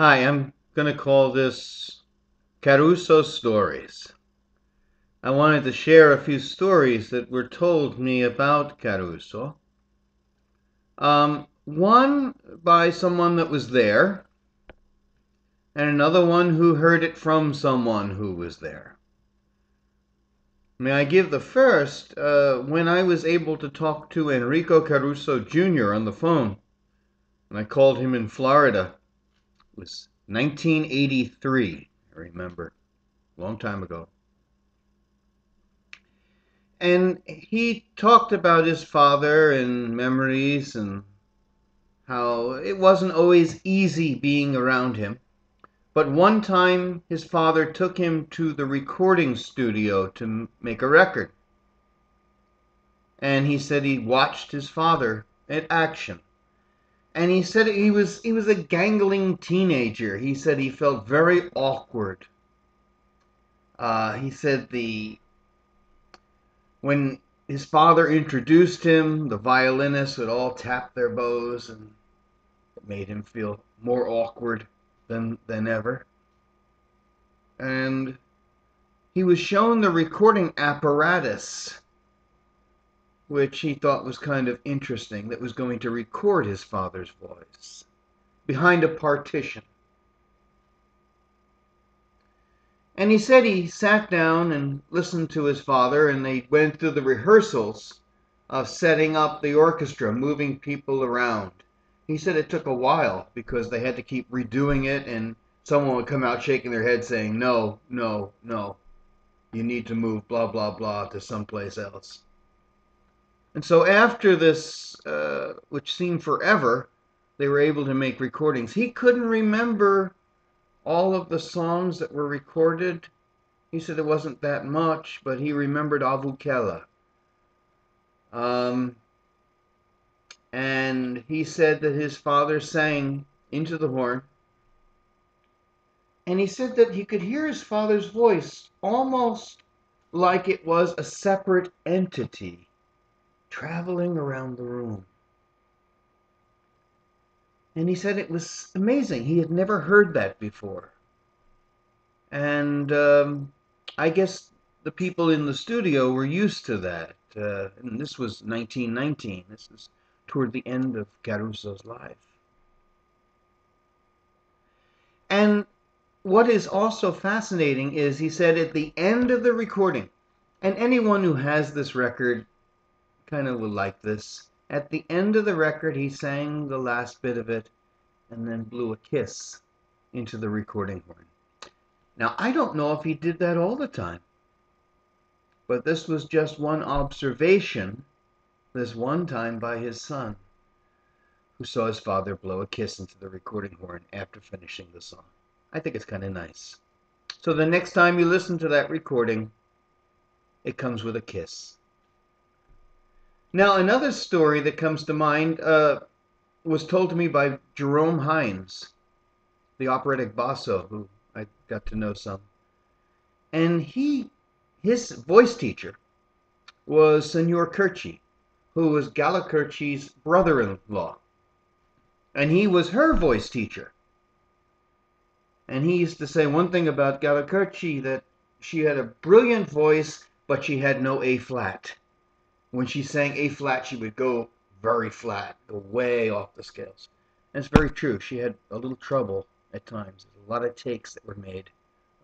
Hi, I'm going to call this Caruso Stories. I wanted to share a few stories that were told me about Caruso. One by someone that was there, and another one who heard it from someone who was there. May I give the first? When I was able to talk to Enrico Caruso Jr. on the phone, and I called him in Florida. It was 1983, I remember, a long time ago. And he talked about his father and memories and how it wasn't always easy being around him. But one time his father took him to the recording studio to make a record. And he said he watched his father in action. And he said he was a gangling teenager. He said he felt very awkward. He said the when his father introduced him, the violinists would all tap their bows, and it made him feel more awkward than ever. And he was shown the recording apparatus, which he thought was kind of interesting, that was going to record his father's voice behind a partition. And he said he sat down and listened to his father, and they went through the rehearsals of setting up the orchestra, moving people around. He said it took a while because they had to keep redoing it, and someone would come out shaking their head saying, no, no, no, you need to move blah, blah, blah to someplace else. And so after this, which seemed forever, they were able to make recordings. He couldn't remember all of the songs that were recorded. He said it wasn't that much, but he remembered Avukela. Um, and he said that his father sang into the horn. And he said that he could hear his father's voice almost like it was a separate entity traveling around the room. And he said it was amazing. He had never heard that before. And I guess the people in the studio were used to that. And this was 1919. This is toward the end of Caruso's life. And what is also fascinating is he said at the end of the recording, and anyone who has this record kind of will like this. At the end of the record, he sang the last bit of it and then blew a kiss into the recording horn. Now, I don't know if he did that all the time, but this was just one observation this one time by his son, who saw his father blow a kiss into the recording horn after finishing the song. I think it's kind of nice. So the next time you listen to that recording, it comes with a kiss. Now, another story that comes to mind was told to me by Jerome Hines, the operatic basso, who I got to know some. And his voice teacher was Senor Curci, who was Gallicurci's brother-in-law. And he was her voice teacher. And he used to say one thing about Gallicurci, that she had a brilliant voice, but she had no A flat. When she sang A flat, she would go very flat, go way off the scales. And it's very true. She had a little trouble at times. There's a lot of takes that were made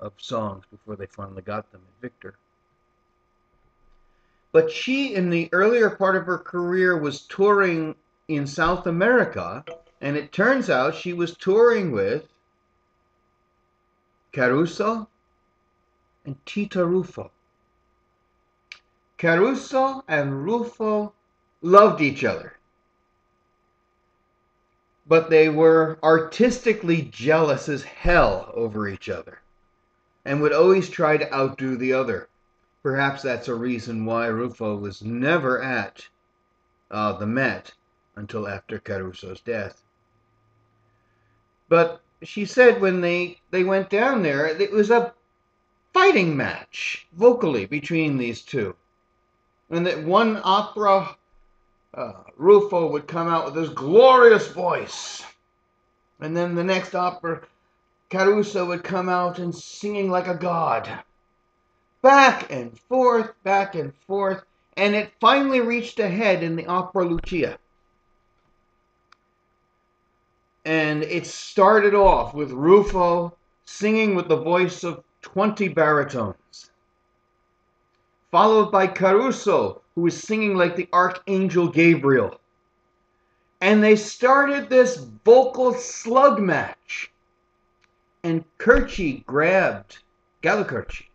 of songs before they finally got them at Victor. But she, in the earlier part of her career, was touring in South America, and it turns out she was touring with Caruso and Tita Rufo. Caruso and Rufo loved each other, but they were artistically jealous as hell over each other and would always try to outdo the other. Perhaps that's a reason why Rufo was never at the Met until after Caruso's death. But she said when they went down there, it was a fighting match vocally between these two. And that one opera, Rufo would come out with this glorious voice. And then the next opera, Caruso would come out and singing like a god. Back and forth, and it finally reached a head in the opera Lucia. And it started off with Rufo singing with the voice of 20 baritones, followed by Caruso, who was singing like the Archangel Gabriel. And they started this vocal slug match. And Curci grabbed Gallicurci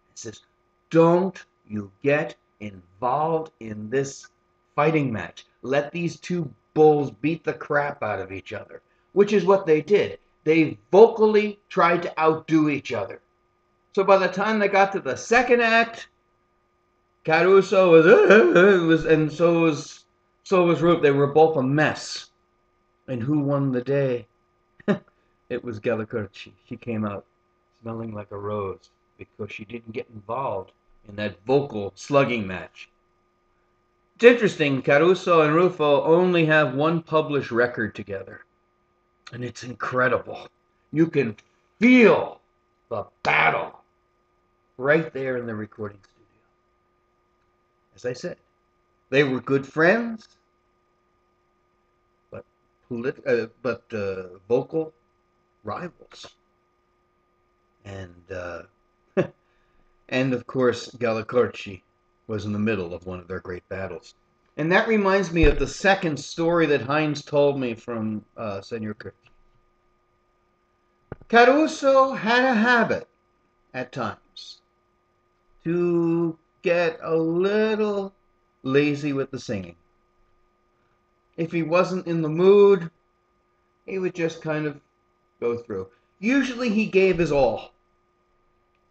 and says, "Don't you get involved in this fighting match. Let these two bulls beat the crap out of each other," which is what they did. They vocally tried to outdo each other. So by the time they got to the second act, Caruso was and so was Ruth. They were both a mess. And who won the day? It was Gallicurci. She came out smelling like a rose because she didn't get involved in that vocal slugging match. It's interesting, Caruso and Rufo only have one published record together. And it's incredible. You can feel the battle right there in the recording studio. As I said, they were good friends, but vocal rivals. And and of course, Gallicurci was in the middle of one of their great battles. And that reminds me of the second story that Hines told me from Senor Curci. Caruso had a habit at times to get a little lazy with the singing. If he wasn't in the mood, he would just kind of go through. Usually he gave his all,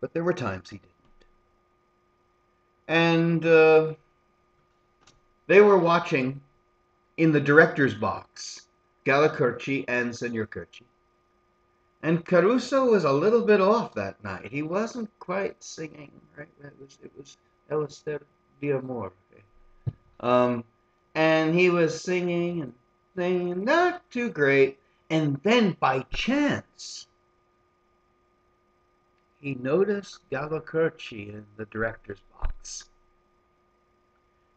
but there were times he didn't. And they were watching in the director's box, Gallicurci and Senor Curci. And Caruso was a little bit off that night. He wasn't quite singing, right? It was Elister de Amor. And he was singing and singing, not too great. And then by chance, he noticed Gallicurci in the director's box.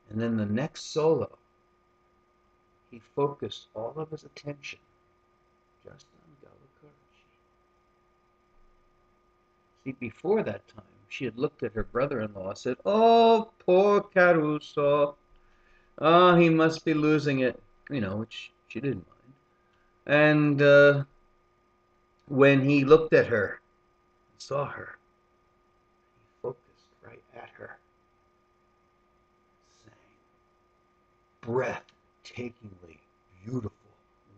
And then the next solo, he focused all of his attention just on Gallicurci. See, before that time, she had looked at her brother-in-law and said, "Oh, poor Caruso. Oh, he must be losing it," which she didn't mind. And when he looked at her, and saw her, he focused right at her, sang, breathtakingly beautiful,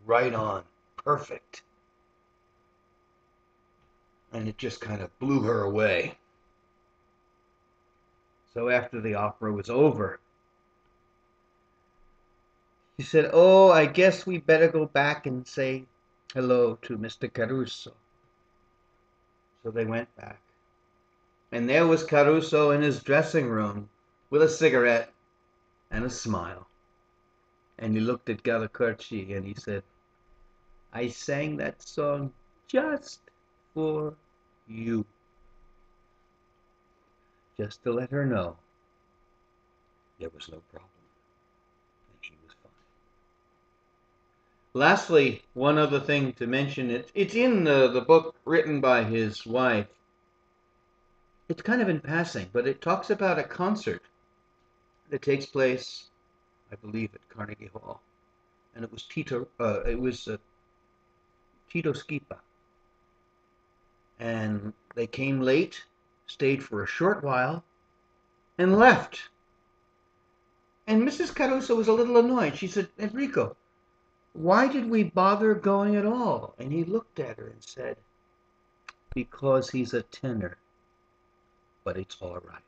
right on, perfect. And it just kind of blew her away. So after the opera was over, she said, "Oh, I guess we better go back and say hello to Mr. Caruso." So they went back. And there was Caruso in his dressing room with a cigarette and a smile. And he looked at Gallicurci and he said, "I sang that song just for you." Just to let her know there was no problem. And he was fine. Lastly, one other thing to mention, it's in the book written by his wife. It's kind of in passing, but it talks about a concert that takes place, I believe, at Carnegie Hall. And it was Tito Schipa. And they came late, stayed for a short while, and left. And Mrs. Caruso was a little annoyed. She said, "Enrico, why did we bother going at all?" And he looked at her and said, "Because he's a tenor, but it's all right."